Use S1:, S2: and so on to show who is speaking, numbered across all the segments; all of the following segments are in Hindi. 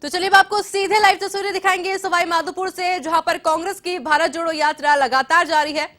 S1: तो चलिए अब आपको सीधे लाइव तस्वीरें दिखाएंगे सवाई माधोपुर से, जहां पर कांग्रेस की भारत जोड़ो यात्रा लगातार जारी है।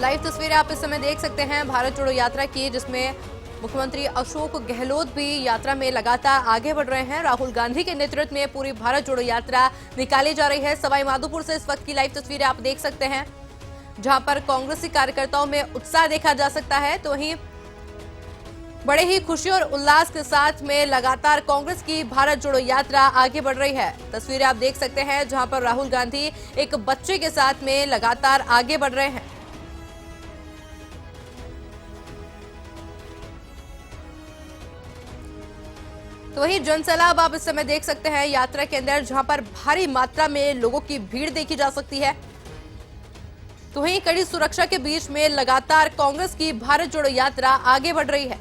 S1: लाइव तस्वीरें आप इस समय देख सकते हैं भारत जोड़ो यात्रा की, जिसमें मुख्यमंत्री अशोक गहलोत भी यात्रा में लगातार आगे बढ़ रहे हैं। राहुल गांधी के नेतृत्व में पूरी भारत जोड़ो यात्रा निकाली जा रही है। सवाई माधोपुर से इस वक्त की लाइव तस्वीरें आप देख सकते हैं, जहां पर कांग्रेसी कार्यकर्ताओं में उत्साह देखा जा सकता है। तो वहीं बड़े ही खुशी और उल्लास के साथ में लगातार कांग्रेस की भारत जोड़ो यात्रा आगे बढ़ रही है। तस्वीरें आप देख सकते हैं, जहां पर राहुल गांधी एक बच्चे के साथ में लगातार आगे बढ़ रहे हैं। तो वही जनसैलाब आप इस समय देख सकते हैं यात्रा के अंदर, जहां पर भारी मात्रा में लोगों की भीड़ देखी जा सकती है। तो वहीं कड़ी सुरक्षा के बीच में लगातार कांग्रेस की भारत जोड़ो यात्रा आगे बढ़ रही है।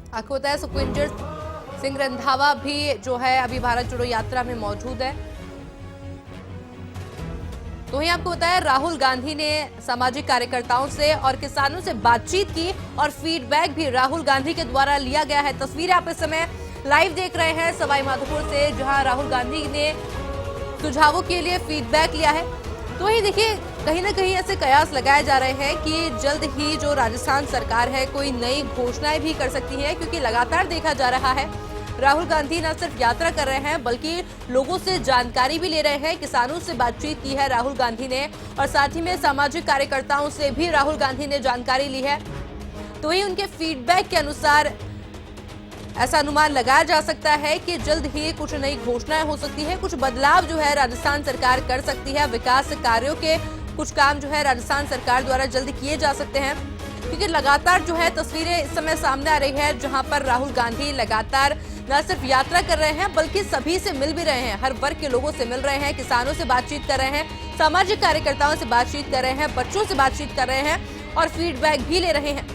S1: आपको बताया सुखविंदर सिंह रंधावा भी जो है अभी भारत जोड़ो यात्रा में मौजूद है। तो वहीं आपको बताया राहुल गांधी ने सामाजिक कार्यकर्ताओं से और किसानों से बातचीत की और फीडबैक भी राहुल गांधी के द्वारा लिया गया है। तस्वीरें आप इस समय लाइव देख रहे हैं सवाई माधोपुर से, जहां राहुल गांधी ने सुझावों के लिए फीडबैक लिया है। तो वही देखिए, कहीं ना कहीं ऐसे कयास लगाए जा रहे हैं कि जल्द ही जो राजस्थान सरकार है कोई नई घोषणाएं भी कर सकती है, क्योंकि लगातार देखा जा रहा है राहुल गांधी न सिर्फ यात्रा कर रहे हैं बल्कि लोगों से जानकारी भी ले रहे हैं। किसानों से बातचीत की है राहुल गांधी ने, और साथ ही में सामाजिक कार्यकर्ताओं से भी राहुल गांधी ने जानकारी ली है। तो वही उनके फीडबैक के अनुसार ऐसा अनुमान लगाया जा सकता है कि जल्द ही कुछ नई घोषणाएं हो सकती है, कुछ बदलाव जो है राजस्थान सरकार कर सकती है। विकास कार्यों के कुछ काम जो है राजस्थान सरकार द्वारा जल्द किए जा सकते हैं, क्योंकि लगातार जो है तस्वीरें इस समय सामने आ रही है, जहां पर राहुल गांधी लगातार न सिर्फ यात्रा कर रहे हैं बल्कि सभी से मिल भी रहे हैं, हर वर्ग के लोगों से मिल रहे हैं, किसानों से बातचीत कर रहे हैं, सामाजिक कार्यकर्ताओं से बातचीत कर रहे हैं, बच्चों से बातचीत कर रहे हैं और फीडबैक भी ले रहे हैं।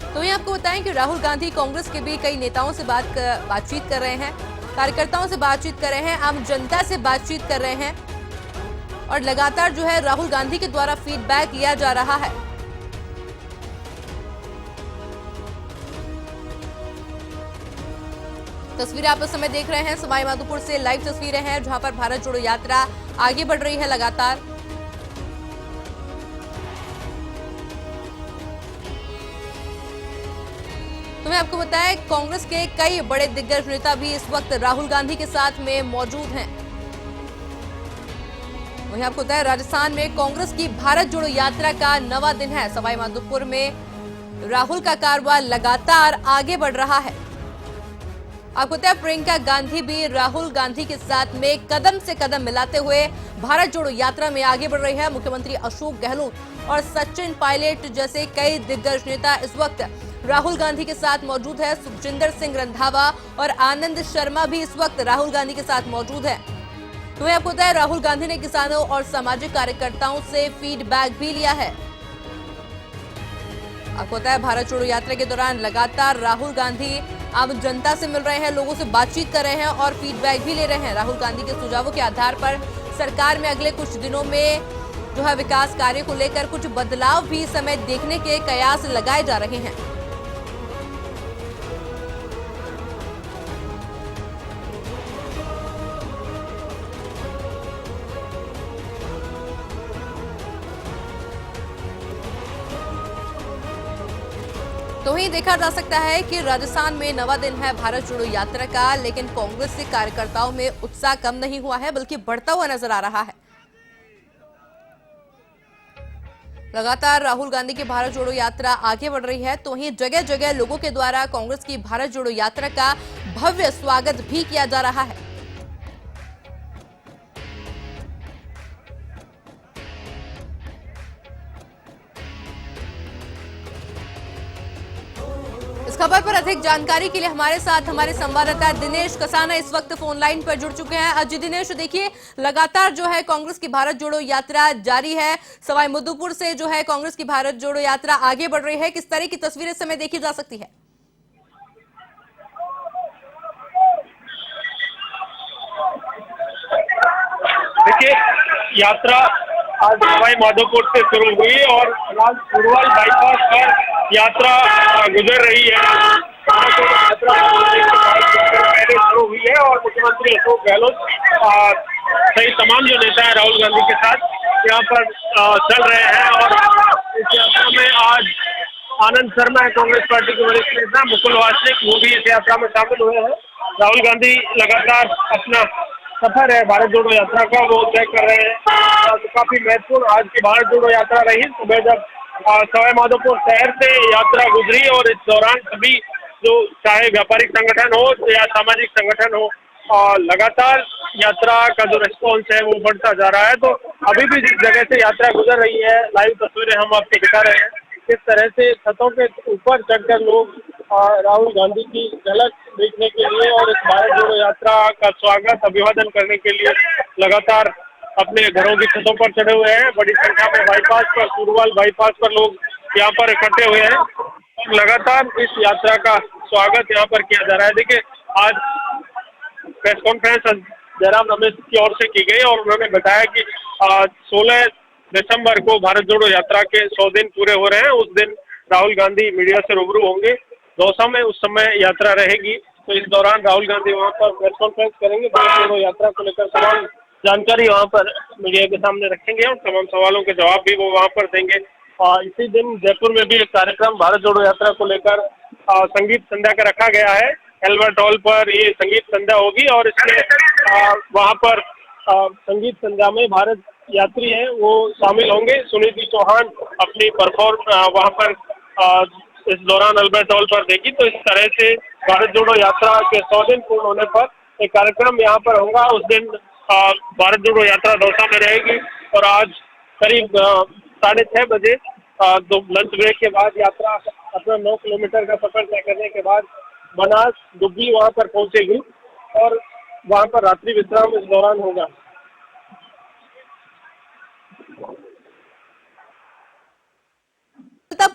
S1: तो ये आपको बताएं कि राहुल गांधी कांग्रेस के भी कई नेताओं से बातचीत कर रहे हैं, कार्यकर्ताओं से बातचीत कर रहे हैं, आम जनता से बातचीत कर रहे हैं, और लगातार जो है राहुल गांधी के द्वारा फीडबैक लिया जा रहा है। तस्वीरें आप इस समय देख रहे हैं सवाई माधोपुर से, लाइव तस्वीरें हैं जहां पर भारत जोड़ो यात्रा आगे बढ़ रही है लगातार। तो मैं आपको बताएं, कांग्रेस के कई बड़े दिग्गज नेता भी इस वक्त राहुल गांधी के साथ में मौजूद हैं। वहीं आपको बताएं, राजस्थान में कांग्रेस की भारत जोड़ो यात्रा का नवा दिन है। सवाई माधोपुर में राहुल का कारवां लगातार आगे बढ़ रहा है। आपको पता है प्रियंका गांधी भी राहुल गांधी के साथ में कदम से कदम मिलाते हुए भारत जोड़ो यात्रा में आगे बढ़ रही है। मुख्यमंत्री अशोक गहलोत और सचिन पायलट जैसे कई दिग्गज नेता इस वक्त राहुल गांधी के साथ मौजूद है। सुखजिंदर सिंह रंधावा और आनंद शर्मा भी इस वक्त राहुल गांधी के साथ मौजूद है। तो आपको पता है राहुल गांधी ने किसानों और सामाजिक कार्यकर्ताओं से फीडबैक भी लिया है। आपको पता है भारत जोड़ो यात्रा के दौरान लगातार राहुल गांधी आम जनता से मिल रहे हैं, लोगों से बातचीत कर रहे हैं और फीडबैक भी ले रहे हैं। राहुल गांधी के सुझावों के आधार पर सरकार में अगले कुछ दिनों में जो है विकास कार्य को लेकर कुछ बदलाव भी समय देखने के कयास लगाए जा रहे हैं। तो वहीं देखा जा सकता है कि राजस्थान में नवा दिन है भारत जोड़ो यात्रा का, लेकिन कांग्रेस के कार्यकर्ताओं में उत्साह कम नहीं हुआ है बल्कि बढ़ता हुआ नजर आ रहा है। लगातार राहुल गांधी की भारत जोड़ो यात्रा आगे बढ़ रही है, तो वहीं जगह जगह लोगों के द्वारा कांग्रेस की भारत जोड़ो यात्रा का भव्य स्वागत भी किया जा रहा है। इस खबर पर अधिक जानकारी के लिए हमारे साथ हमारे संवाददाता दिनेश कसाना इस वक्त फोन लाइन पर जुड़ चुके हैं। अजी दिनेश, देखिए लगातार जो है कांग्रेस की भारत जोड़ो यात्रा जारी है। सवाई माधोपुर से जो है कांग्रेस की भारत जोड़ो यात्रा आगे बढ़ रही है। किस तरह की तस्वीरें इस समय देखी जा सकती है?
S2: देखिए, यात्रा आज सवाई माधोपुर से शुरू हुई और आज पुरवाल बाईपास पर यात्रा गुजर रही है। यात्रा पहले शुरू हुई है और मुख्यमंत्री अशोक गहलोत सही तमाम जो नेता है राहुल गांधी के साथ यहाँ पर चल रहे हैं। और इस यात्रा में आज आनंद शर्मा है, कांग्रेस पार्टी के वरिष्ठ नेता, मुकुल वासनिक, वो भी इस यात्रा में शामिल हुए हैं। राहुल गांधी लगातार अपना सफर है भारत जोड़ो यात्रा का वो तय कर रहे हैं। तो काफी महत्वपूर्ण आज की भारत जोड़ो यात्रा रही। सुबह जब सवाई माधोपुर शहर से यात्रा गुजरी और इस दौरान सभी जो चाहे व्यापारिक संगठन हो या सामाजिक संगठन हो, लगातार यात्रा का जो रिस्पॉन्स है वो बढ़ता जा रहा है। तो अभी भी जिस जगह से यात्रा गुजर रही है, लाइव तस्वीरें हम आपको दिखा रहे हैं किस तरह से छतों के ऊपर चढ़कर लोग राहुल गांधी की झलक देखने के लिए और इस भारत जोड़ो यात्रा का स्वागत अभिवादन करने के लिए लगातार अपने घरों की छतों पर चढ़े हुए हैं। बड़ी संख्या में बाईपास पर, पुरवाल बाईपास पर लोग यहाँ पर इकट्ठे हुए हैं और लगातार इस यात्रा का स्वागत यहाँ पर किया जा रहा है। देखिए, आज प्रेस कॉन्फ्रेंस जयराम रमेश की ओर से की गई और उन्होंने बताया कि 16 दिसंबर को भारत जोड़ो यात्रा के 100 दिन पूरे हो रहे हैं। उस दिन राहुल गांधी मीडिया से रूबरू होंगे दौसा में, उस समय यात्रा रहेगी। तो इस दौरान राहुल गांधी वहां पर प्रेस कॉन्फ्रेंस करेंगे, भारत जोड़ो यात्रा को लेकर तमाम जानकारी वहां पर मीडिया के सामने रखेंगे और तमाम सवालों के जवाब भी वो वहां पर देंगे। इसी दिन जयपुर में भी एक कार्यक्रम भारत जोड़ो यात्रा को लेकर संगीत संध्या का रखा गया है। एल्बर्ट हॉल पर ये संगीत संध्या होगी और इसमें वहां पर संगीत संध्या में भारत यात्री हैं वो शामिल होंगे। सुनीति चौहान अपनी परफॉर्म वहां पर इस दौरान अल्बर्ट हॉल पर देगी। तो इस तरह से भारत जोड़ो यात्रा के 100 दिन पूर्ण होने पर एक कार्यक्रम यहाँ पर होगा। उस दिन भारत जोड़ो यात्रा दौसा में रहेगी और आज करीब 6:30 बजे लंच ब्रेक के बाद यात्रा अपना 9 किलोमीटर का सफर तय करने के बाद बनास डुब्बी वहां पर पहुंचेगी और वहां पर रात्रि विश्राम इस दौरान होगा।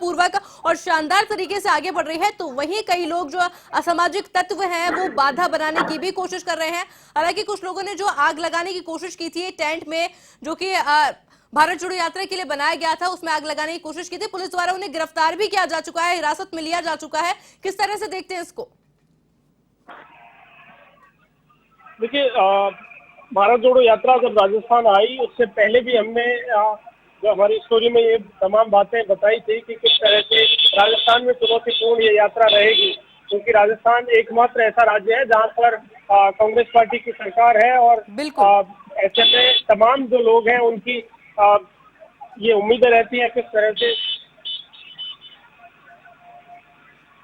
S1: पूर्वक और शानदार तरीके से आगे बढ़ रही है, तो वहीं कई लोग जो असामाजिक तत्व हैं वो बाधा बनाने की भी कोशिश कर रहे हैं। हालांकि कुछ लोगों ने जो आग लगाने की कोशिश की थी टेंट में, जो कि भारत जोड़ो यात्रा के लिए बनाया गया था, उसमें आग लगाने की कोशिश की थी। पुलिस द्वारा उन्हें गिरफ्तार भी किया जा चुका है, हिरासत में लिया जा चुका है। किस तरह से देखते हैं इसको?
S2: देखिए, भारत जोड़ो यात्रा जब राजस्थान आई उससे पहले भी हमने जो हमारी स्टोरी में ये तमाम बातें बताई थी कि किस तरह से राजस्थान में चुनौतीपूर्ण ये यात्रा रहेगी, क्योंकि राजस्थान एकमात्र ऐसा राज्य है जहां पर कांग्रेस पार्टी की सरकार है और ऐसे में तमाम जो लोग हैं उनकी ये उम्मीदें रहती है किस तरह से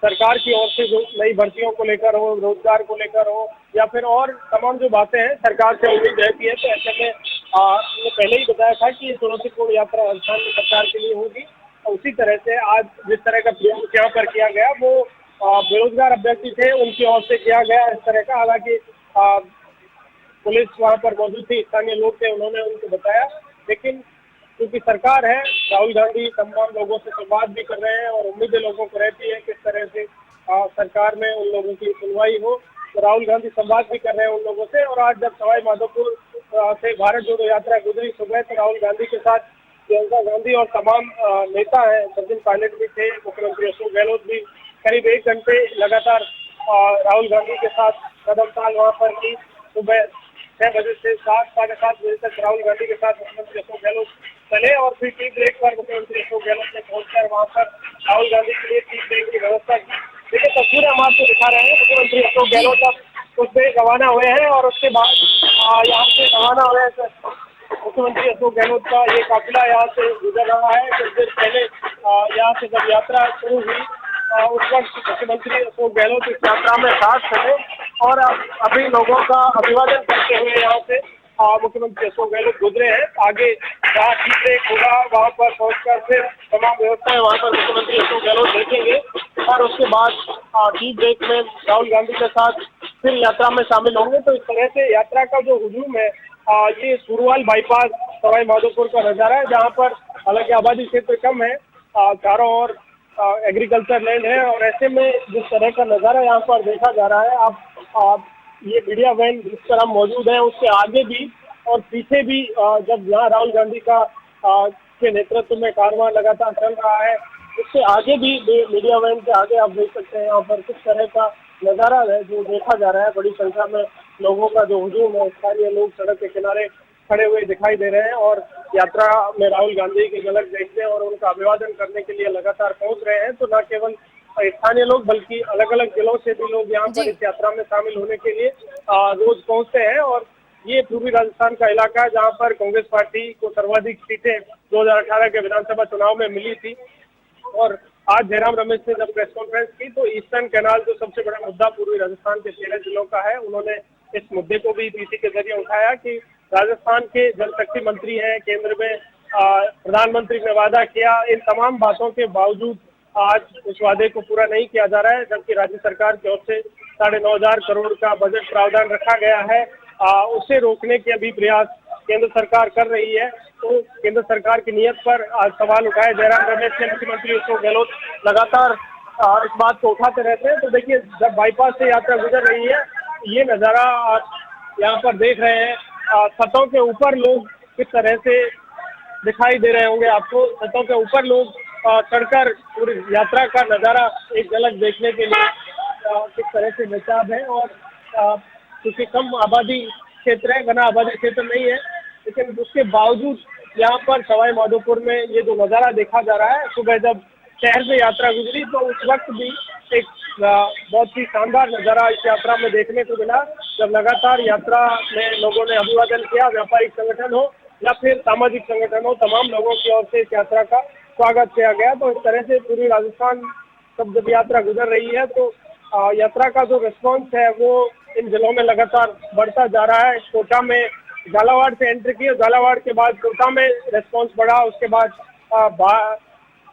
S2: सरकार की ओर से जो नई भर्तियों को लेकर हो, रोजगार को लेकर हो, या फिर और तमाम जो बातें हैं सरकार से उम्मीद रहती है। तो ऐसे में मैंने पहले ही बताया था कि ये चुनौतीपूर्ण यात्रा राजस्थान की सरकार के लिए होगी। और उसी तरह से आज जिस तरह का प्रयोग यहाँ पर किया गया वो बेरोजगार अभ्यर्थी थे उनकी ओर से किया गया इस तरह का। हालांकि पुलिस वहां पर मौजूद थी, स्थानीय लोग थे, उन्होंने उनको बताया, लेकिन क्योंकि सरकार है, राहुल गांधी तमाम लोगों से संवाद भी कर रहे हैं और उम्मीदें लोगों को रहती है किस तरह से सरकार में उन लोगों की सुनवाई हो। तो राहुल गांधी संवाद भी कर रहे हैं उन लोगों से। और आज जब सवाई माधोपुर से भारत जोड़ो यात्रा गुजरी सुबह, तो राहुल गांधी के साथ प्रियंका गांधी और तमाम नेता हैं, सचिन पायलट भी थे, मुख्यमंत्री अशोक गहलोत भी करीब 1 घंटे लगातार राहुल गांधी के साथ कदम ताल वहाँ पर की। सुबह 6 बजे से 7, साढ़े 7 बजे तक राहुल गांधी के साथ मुख्यमंत्री अशोक गहलोत चले और फिर टी ब्रेक पर मुख्यमंत्री अशोक गहलोत ने पहुंचकर वहां पर राहुल गांधी के लिए टी ब्रेक की व्यवस्था की। देखिए तस्वीरें हम आपको दिखा रहे हैं। मुख्यमंत्री अशोक गहलोत अब कुछ देर रवाना हुए हैं और उसके बाद यहाँ से रवाना हुए हैं। मुख्यमंत्री अशोक गहलोत का ये काफिला यहाँ से गुजर रहा है। कुछ देर पहले यहाँ से जब यात्रा शुरू हुई उस वक्त मुख्यमंत्री अशोक गहलोत इस यात्रा में साथ थे और अभी लोगों का अभिवादन करते हुए यहाँ से मुख्यमंत्री अशोक गहलोत गुजरे हैं। आगे जहाँ टी ब्रेक होगा वहाँ पर पहुंचकर फिर तमाम व्यवस्थाएं वहाँ पर मुख्यमंत्री अशोक गहलोत देखेंगे और उसके बाद टी ब्रेक में राहुल गांधी के साथ फिर यात्रा में शामिल होंगे। तो इस तरह से यात्रा का जो हुजूम है ये सुरवाल बाईपास सवाई माधोपुर का नजारा है, जहाँ पर हालांकि आबादी क्षेत्र कम है, चारों ओर एग्रीकल्चर लैंड है और ऐसे में जिस तरह का नजारा यहाँ पर देखा जा रहा है, आप ये मीडिया वैन जिस पर हम मौजूद हैं उससे आगे भी और पीछे भी जब यहाँ राहुल गांधी का के नेतृत्व में कारवां लगातार चल रहा है, उससे आगे भी मीडिया वैन के आगे आप देख सकते हैं यहाँ पर किस तरह का नजारा है जो देखा जा रहा है। बड़ी संख्या में लोगों का जो हुजूम है, स्थानीय लोग सड़क के किनारे खड़े हुए दिखाई दे रहे हैं और यात्रा में राहुल गांधी की झलक देखने और उनका अभिवादन करने के लिए लगातार पहुंच रहे हैं। तो न केवल स्थानीय लोग बल्कि अलग अलग जिलों से भी लोग यहाँ पर इस यात्रा में शामिल होने के लिए रोज पहुंचते हैं। और ये पूर्वी राजस्थान का इलाका है जहाँ पर कांग्रेस पार्टी को सर्वाधिक सीटें 2018 के विधानसभा चुनाव में मिली थी। और आज जयराम रमेश ने जब प्रेस कॉन्फ्रेंस की तो ईस्टर्न कैनाल जो सबसे बड़ा मुद्दा पूर्वी राजस्थान के 13 जिलों का है, उन्होंने इस मुद्दे को भी पीसी के जरिए उठाया कि राजस्थान के जल शक्ति मंत्री हैं, केंद्र में प्रधानमंत्री ने वादा किया, इन तमाम बातों के बावजूद आज उस वादे को पूरा नहीं किया जा रहा है, जबकि राज्य सरकार की ओर से 9,500 करोड़ का बजट प्रावधान रखा गया है। उसे रोकने के अभी प्रयास केंद्र सरकार कर रही है। तो केंद्र सरकार की नीयत पर आज सवाल उठाए जयराम रमेश ने। मुख्यमंत्री अशोक गहलोत लगातार इस बात को उठाते रहते हैं। तो देखिए जब बाईपास से यात्रा गुजर रही है, ये नजारा आप यहाँ पर देख रहे हैं, छतों के ऊपर लोग किस तरह से दिखाई दे रहे होंगे आपको। छतों के ऊपर लोग चढ़कर पूरी यात्रा का नजारा एक झलक देखने के लिए किस तरह से बेताब है। और क्योंकि कम आबादी क्षेत्र है, घना आबादी क्षेत्र नहीं है, लेकिन उसके बावजूद यहाँ पर सवाई माधोपुर में ये जो नज़ारा देखा जा रहा है, सुबह जब शहर से यात्रा गुजरी तो उस वक्त भी एक बहुत ही शानदार नज़ारा इस यात्रा में देखने को मिला। जब लगातार यात्रा में लोगों ने अभिवादन किया, व्यापारिक संगठन हो या फिर सामाजिक संगठन हो, तमाम लोगों की ओर से इस यात्रा का स्वागत किया गया। तो इस तरह से पूरी राजस्थान जब यात्रा गुजर रही है तो यात्रा का जो रिस्पॉन्स है वो इन जिलों में लगातार बढ़ता जा रहा है। कोटा में झालावाड़ से एंट्री की, झालावाड़ के बाद कोटा में रिस्पॉन्स बढ़ा, उसके बाद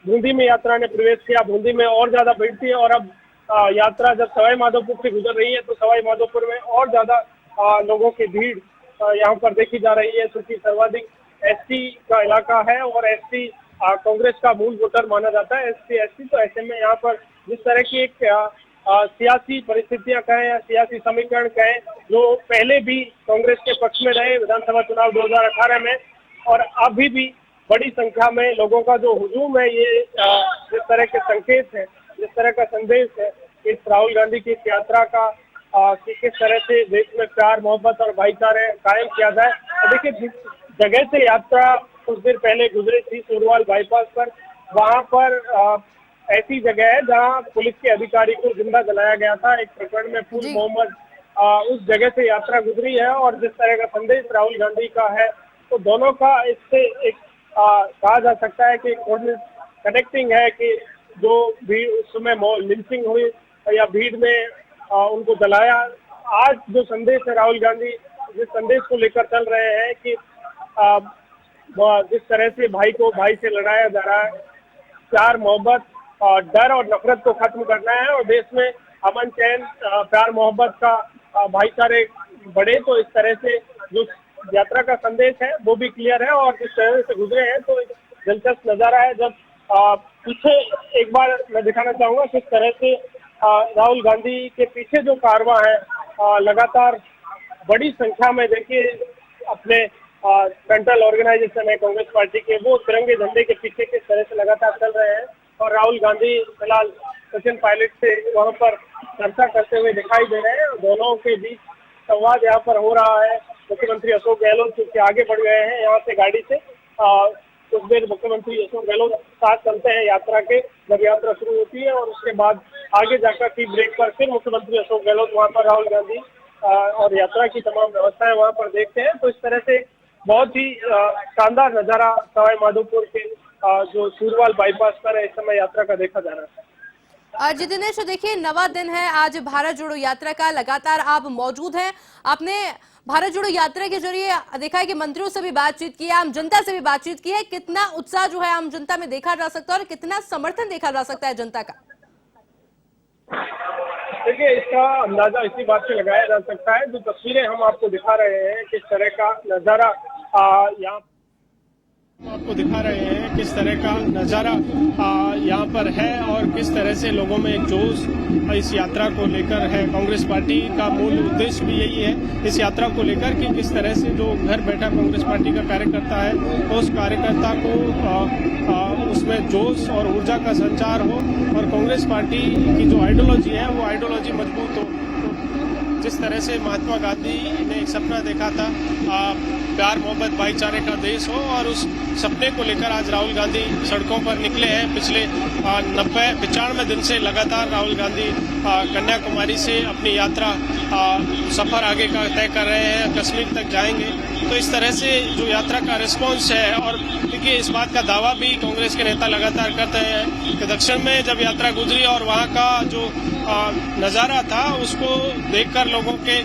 S2: बूंदी में यात्रा ने प्रवेश किया, बूंदी में और ज्यादा भीड़ थी। और अब यात्रा जब सवाई माधोपुर से गुजर रही है तो सवाई माधोपुर में और ज्यादा लोगों की भीड़ यहाँ पर देखी जा रही है, क्योंकि सर्वाधिक एसटी का इलाका है और एसटी कांग्रेस का मूल वोटर माना जाता है, एसटी। तो ऐसे में यहाँ पर जिस तरह की एक सियासी परिस्थितियां कहें या सियासी समीकरण कहें जो पहले भी कांग्रेस के पक्ष में रहे विधानसभा चुनाव 2018 में, और अभी भी बड़ी संख्या में लोगों का जो हुजूम है, ये जिस तरह के संकेत है, जिस तरह का संदेश है इस राहुल गांधी की यात्रा का कि किस तरह से देश में प्यार मोहब्बत और भाईचारे कायम किया जाए। देखिए जिस जगह से यात्रा कुछ देर पहले गुजरी थी सुरवाल बाईपास पर, वहाँ पर ऐसी जगह है जहां पुलिस के अधिकारी को जिंदा जलाया गया था एक प्रकरण में, फूल मोहम्मद, उस जगह से यात्रा गुजरी है। और जिस तरह का संदेश राहुल गांधी का है, तो दोनों का इससे एक कहा जा सकता है कि कनेक्टिंग है कि जो भीड़ उस समय लिंचिंग हुई या भीड़ में उनको जलाया। आज जो संदेश है राहुल गांधी जिस संदेश को लेकर चल रहे हैं कि जिस तरह से भाई को भाई से लड़ाया जा रहा है, प्यार मोहब्बत डर और नफरत को खत्म करना है और देश में अमन चैन प्यार मोहब्बत का भाईचारे बढ़े, तो इस तरह से जो यात्रा का संदेश है वो भी क्लियर है। और जिस तरह से गुजरे हैं तो एक दिलचस्प नजारा है। जब पीछे एक बार मैं दिखाना चाहूंगा किस तरह से राहुल गांधी के पीछे जो कारवां है लगातार बड़ी संख्या में, देखिए अपने सेंट्रल ऑर्गेनाइजेशन है कांग्रेस पार्टी के, वो तिरंगे झंडे के पीछे किस तरह से लगातार चल रहे हैं। और राहुल गांधी फिलहाल सचिन पायलट से वहां पर चर्चा करते हुए दिखाई दे रहे हैं। दोनों के बीच संवाद यहाँ पर हो रहा है। मुख्यमंत्री अशोक गहलोत चूंकि आगे बढ़ गए हैं यहाँ से गाड़ी से, कुछ देर मुख्यमंत्री अशोक गहलोत साथ चलते हैं यात्रा के, जब यात्रा शुरू होती है, और उसके बाद आगे जाकर टी ब्रेक पर फिर मुख्यमंत्री अशोक गहलोत वहाँ पर राहुल गांधी और यात्रा की तमाम व्यवस्थाएं वहाँ पर देखते हैं। तो इस तरह से बहुत ही शानदार नजारा सवाई माधोपुर के जो सूरवाल बाईपास पर है इस समय यात्रा का देखा जा रहा है।
S1: जी दिनेश, देखिए नवा दिन है आज भारत जोड़ो यात्रा का, लगातार आप मौजूद हैं। आपने भारत जोड़ो यात्रा के जरिए देखा है कि मंत्रियों से भी बातचीत की है, आम जनता से भी बातचीत की है। कितना उत्साह जो है आम जनता में देखा जा सकता है और कितना समर्थन देखा जा सकता है जनता का?
S2: देखिए इसका अंदाजा इसी बात से लगाया जा सकता है, जो तस्वीरें हम आपको दिखा रहे हैं किस तरह का नजारा यहाँ आपको दिखा रहे हैं, किस तरह का नजारा यहाँ पर है और किस तरह से लोगों में एक जोश इस यात्रा को लेकर है। कांग्रेस पार्टी का मूल उद्देश्य भी यही है इस यात्रा को लेकर कि किस तरह से जो घर बैठा कांग्रेस पार्टी का कार्यकर्ता है उस कार्यकर्ता को उसमें जोश और ऊर्जा का संचार हो और कांग्रेस पार्टी की जो आइडियोलॉजी है वो आइडियोलॉजी मजबूत हो। जिस तरह से महात्मा गांधी ने एक सपना देखा था प्यार मोहब्बत भाईचारे का देश हो, और उस सपने को लेकर आज राहुल गांधी सड़कों पर निकले हैं। पिछले 95 दिन से लगातार राहुल गांधी कन्याकुमारी से अपनी यात्रा सफर आगे का तय कर रहे हैं, कश्मीर तक जाएंगे। तो इस तरह से जो यात्रा का रिस्पांस है, और देखिए इस बात का दावा भी कांग्रेस के नेता लगातार करते हैं कि दक्षिण में जब यात्रा गुजरी और वहाँ का जो नज़ारा था उसको देखकर लोगों के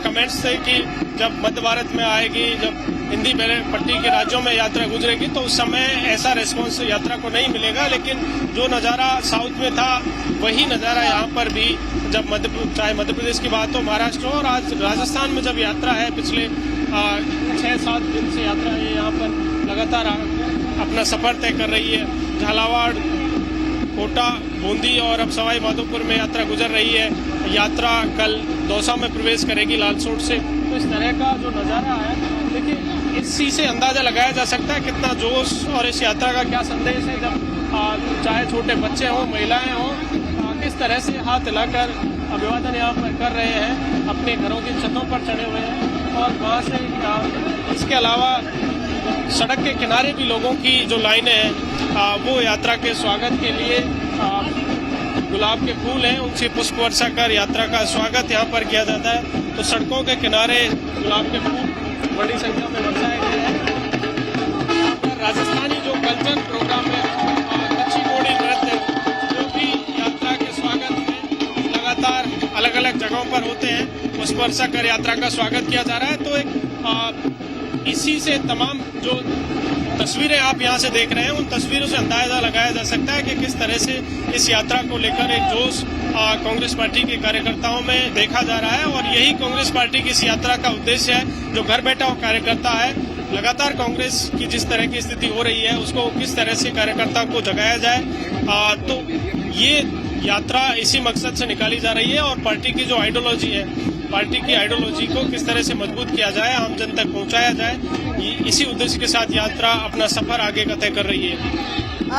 S2: कमेंट्स थे कि जब मध्य भारत में आएगी, जब हिंदी पट्टी के राज्यों में यात्रा गुजरेगी तो उस समय ऐसा रिस्पांस यात्रा को नहीं मिलेगा। लेकिन जो नज़ारा साउथ में था वही नज़ारा यहाँ पर भी, जब चाहे मध्य प्रदेश की बात हो, महाराष्ट्र हो, और आज राजस्थान में जब यात्रा है, पिछले 6-7 दिन से यात्रा है यहाँ पर लगातार अपना सफर तय कर रही है। झालावाड़, कोटा, बूंदी और अब सवाई माधोपुर में यात्रा गुजर रही है। यात्रा कल दौसा में प्रवेश करेगी लालसोट से। तो इस तरह का जो नज़ारा है, देखिए इसी से अंदाजा लगाया जा सकता है कितना जोश और इस यात्रा का क्या संदेश है। जब चाहे छोटे बच्चे हों, महिलाएं हों, किस तरह से हाथ हिलाकर अभिवादन यहाँ पर कर रहे हैं, अपने घरों की छतों पर चढ़े हुए हैं। और वहाँ से इसके अलावा सड़क के किनारे भी लोगों की जो लाइनें हैं वो यात्रा के स्वागत के लिए गुलाब के फूल हैं, उनसे पुष्प वर्षा कर यात्रा का स्वागत यहाँ पर किया जाता है। तो सड़कों के किनारे गुलाब के फूल बड़ी संख्या में बरसाए गए हैं। यहाँ पर राजस्थानी जो कल्चर प्रोग्राम है, कच्छी घोड़ी नृत्य, जो भी यात्रा के स्वागत में लगातार अलग अलग जगहों पर होते हैं, पुष्प वर्षा कर यात्रा का स्वागत किया जा रहा है। तो एक इसी से तमाम जो तस्वीरें आप यहाँ से देख रहे हैं, उन तस्वीरों से अंदाजा लगाया जा सकता है कि किस तरह से इस यात्रा को लेकर एक जोश कांग्रेस पार्टी के कार्यकर्ताओं में देखा जा रहा है। और यही कांग्रेस पार्टी की इस यात्रा का उद्देश्य है। जो घर बैठा हुआ कार्यकर्ता है, लगातार कांग्रेस की जिस तरह की स्थिति हो रही है उसको किस तरह से कार्यकर्ता को जगाया जाए, तो ये यात्रा इसी मकसद से निकाली जा रही है। और पार्टी की जो आइडियोलॉजी है, पार्टी की आइडियोलॉजी को किस तरह से मजबूत किया जाए, आम जन तक पहुंचाया जाए, इसी उद्देश्य के साथ यात्रा अपना सफर आगे का तय कर रही है।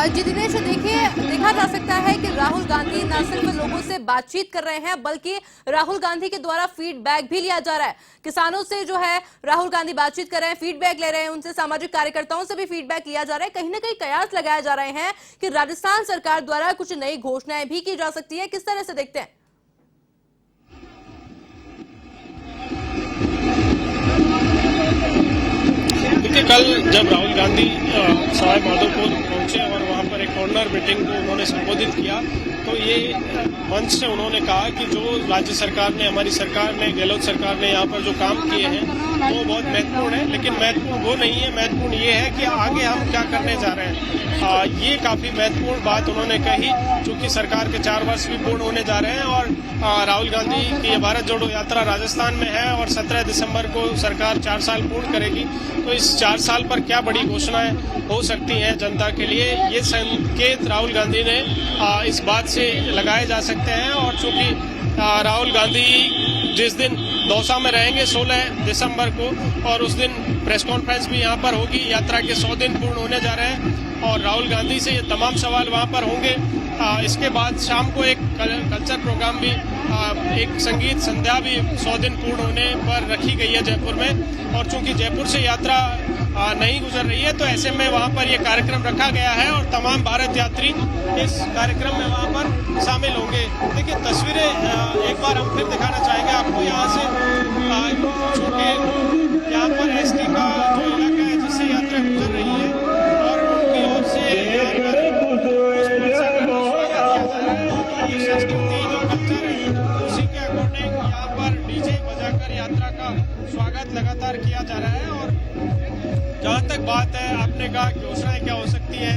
S1: जी दिनेश, देखिए देखा जा सकता है कि राहुल गांधी न सिर्फ लोगों से बातचीत कर रहे हैं बल्कि राहुल गांधी के द्वारा फीडबैक भी लिया जा रहा है। किसानों से जो है राहुल गांधी बातचीत कर रहे हैं, फीडबैक ले रहे हैं, उनसे सामाजिक कार्यकर्ताओं से भी फीडबैक लिया जा रहा है। कहीं ना कहीं कयास लगाए जा रहे हैं कि राजस्थान सरकार द्वारा कुछ नई घोषणाएं भी की जा सकती है। किस तरह से देखते हैं?
S2: देखिए
S3: देखिए, कल जब राहुल गांधी सवाई माधोपुर पहुंचे और वहां पर एक कॉर्नर मीटिंग को उन्होंने संबोधित किया, तो ये मंच से उन्होंने कहा कि जो राज्य सरकार ने, हमारी सरकार ने, गहलोत सरकार ने यहाँ पर जो काम किए हैं वो बहुत महत्वपूर्ण है, लेकिन महत्वपूर्ण वो नहीं है, महत्वपूर्ण ये है कि आगे हम क्या करने जा रहे हैं। ये काफी महत्वपूर्ण बात उन्होंने कही, क्योंकि सरकार के 4 वर्ष भी पूर्ण होने जा रहे हैं और राहुल गांधी की भारत जोड़ो यात्रा राजस्थान में है और 17 दिसंबर को सरकार 4 साल पूर्ण करेगी। तो इस 4 साल पर क्या बड़ी घोषणाएं हो सकती हैं जनता के लिए, ये संकेत राहुल गांधी ने इस बात से लगाए जा सकते हैं। और चूंकि राहुल गांधी जिस दिन दौसा में रहेंगे 16 दिसंबर को, और उस दिन प्रेस कॉन्फ्रेंस भी यहाँ पर होगी, यात्रा के 100 दिन पूर्ण होने जा रहे हैं और राहुल गांधी से ये तमाम सवाल वहाँ पर होंगे। इसके बाद शाम को एक कल्चर प्रोग्राम भी, एक संगीत संध्या भी 100 दिन पूर्ण होने पर रखी गई है जयपुर में। और चूंकि जयपुर से यात्रा नहीं गुजर रही है, तो ऐसे में वहाँ पर ये कार्यक्रम रखा गया है और तमाम भारत यात्री इस कार्यक्रम में वहाँ पर शामिल होंगे। देखिए, तस्वीरें एक बार हम फिर दिखाना चाहेंगे आपको यहाँ से, चूँकि यहाँ पर एसटी का जो इलाका है जिससे यात्रा गुजर रही है और उनकी ओर से संस्कृति जो कल्चर है उसी के अकॉर्डिंग यहाँ पर डीजे बजाकर यात्रा का स्वागत लगातार किया जा रहा है। और जहाँ तक बात है, आपने कहा घोषणाएं क्या हो सकती है,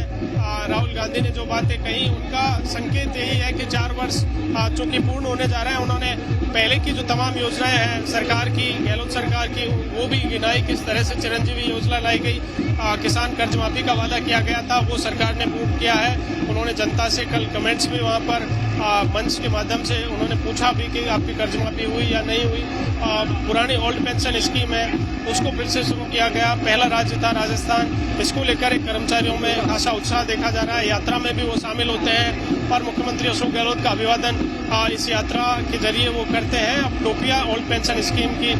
S3: राहुल गांधी ने जो बातें कही उनका संकेत यही है कि 4 वर्ष चूंकि पूर्ण होने जा रहे हैं, उन्होंने पहले की जो तमाम योजनाएं हैं सरकार की, गहलोत सरकार की, वो भी गिनाई, किस तरह से चिरंजीवी योजना लाई गई, किसान कर्ज माफी का वादा किया गया था वो सरकार ने पूर्ण किया है। उन्होंने जनता से कल कमेंट्स भी वहाँ पर मंच के माध्यम से उन्होंने पूछा भी कि आपकी कर्ज माफी हुई या नहीं हुई। पुरानी ओल्ड पेंशन स्कीम है उसको फिर से शुरू किया गया, पहला राज्य था राजस्थान, इसको लेकर कर्मचारियों में खासा उत्साह देखा जा रहा है। यात्रा में भी वो शामिल होते हैं और मुख्यमंत्री अशोक गहलोत का अभिवादन इस यात्रा के जरिए वो करते हैं। अब टोपियां ओल्ड पेंशन स्कीम की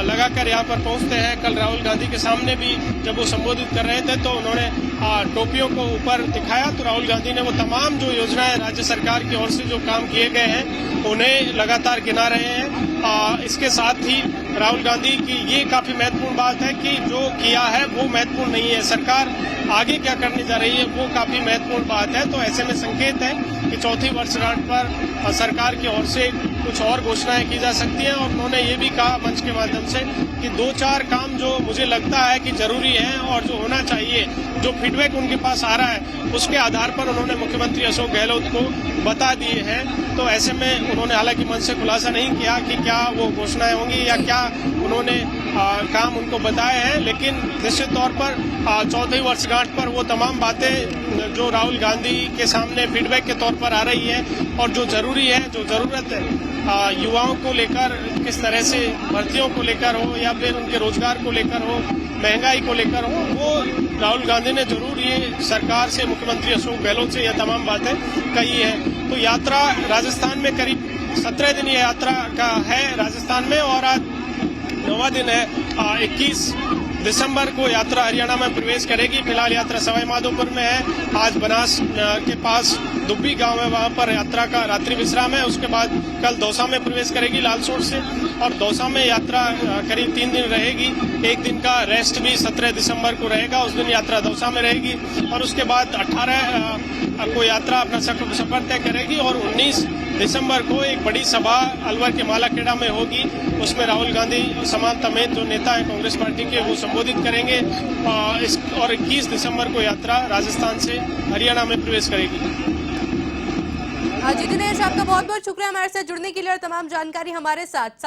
S3: लगाकर यहाँ पर पहुंचते हैं। कल राहुल गांधी के सामने भी जब वो संबोधित कर रहे थे तो उन्होंने टोपियों को ऊपर दिखाया, तो राहुल गांधी ने वो तमाम जो योजनाएं राज्य सरकार की ओर से जो काम किए गए हैं उन्हें लगातार गिना रहे हैं। इसके साथ ही राहुल गांधी की ये काफी महत्वपूर्ण बात है कि जो किया है वो महत्वपूर्ण नहीं है, सरकार आगे क्या करने जा रही है वो काफी महत्वपूर्ण बात है। तो ऐसे में संकेत है कि चौथी वर्षगांठ पर सरकार की ओर से कुछ और घोषणाएं की जा सकती हैं। और उन्होंने ये भी कहा मंच के माध्यम से कि 2-4 काम जो मुझे लगता है कि जरूरी है और जो होना चाहिए, जो फीडबैक उनके पास आ रहा है उसके आधार पर उन्होंने मुख्यमंत्री अशोक गहलोत को बता दिए हैं। तो ऐसे में उन्होंने हालांकि मंच से खुलासा नहीं किया कि क्या वो घोषणाएं होंगी या क्या उन्होंने काम उनको बताए हैं, लेकिन निश्चित तौर पर चौथी वर्षगांठ पर वो तमाम बातें जो राहुल गांधी के सामने फीडबैक के तौर पर आ रही है और जो जरूरी है, जो जरूरत है युवाओं को लेकर, किस तरह से भर्तियों को लेकर हो या फिर उनके रोजगार को लेकर हो, महंगाई को लेकर हो, वो राहुल गांधी ने जरूर ये सरकार से, मुख्यमंत्री अशोक गहलोत से यह तमाम बातें कही है। तो यात्रा राजस्थान में करीब 17 दिन ये यात्रा का है राजस्थान में और आज 9वां दिन है। 21 दिसंबर को यात्रा हरियाणा में प्रवेश करेगी। फिलहाल यात्रा सवाई माधोपुर में है। आज बनास के पास दुब्बी गांव है, वहां पर यात्रा का रात्रि विश्राम है। उसके बाद कल दौसा में प्रवेश करेगी लालसोट से और दौसा में यात्रा करीब 3 दिन रहेगी। एक दिन का रेस्ट भी 17 दिसंबर को रहेगा, उस दिन यात्रा दौसा में रहेगी और उसके बाद 18 को यात्रा अपना सफर तय करेगी और 19 दिसंबर को एक बड़ी सभा अलवर के मालाखेड़ा में होगी। उसमें राहुल गांधी समान समेत जो नेता है कांग्रेस पार्टी के वो संबोधित करेंगे और 21 दिसंबर को यात्रा राजस्थान से हरियाणा में प्रवेश करेगी।
S1: जी दिनेश, आपका बहुत बहुत शुक्रिया हमारे साथ जुड़ने के लिए और तमाम जानकारी हमारे साथ।